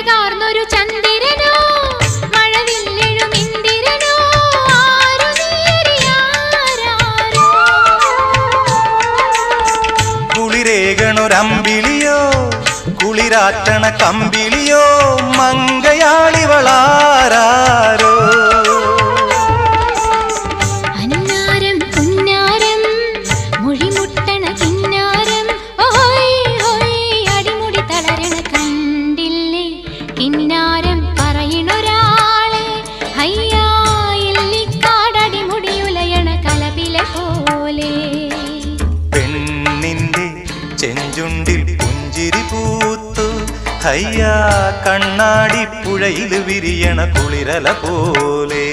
അഴകാർന്നൊരു ചന്ദ്രനോ മഴവില്ലെഴും ഇന്ദിരനോ ആരു നീയറിയാരോ കുളിരേകണൊരമ്പിളിയോ കുളിരാറ്റണ കമ്പിളിയോ മങ്കയാളിവളാരോ അന്നാരം പുന്നാരം മൊഴിമുട്ടണ കിന്നാരം ഓയ് ഓയ് അടിമുടി തളരണ കണ്ടില്ലേ കിന്നാരം പറയണൊരാളെ ഹയ്യാ ഇല്ലിക്കാടടിമുടിയുലയണ കലപില പോലെ പെണ്ണിന്റെ ചെഞ്ചുണ്ടിൽ പുഞ്ചിരി പൂത്തു ഹയ്യാ കണ്ണാടി പുഴയിൽ വിരിയണ കുളിരല പോലെ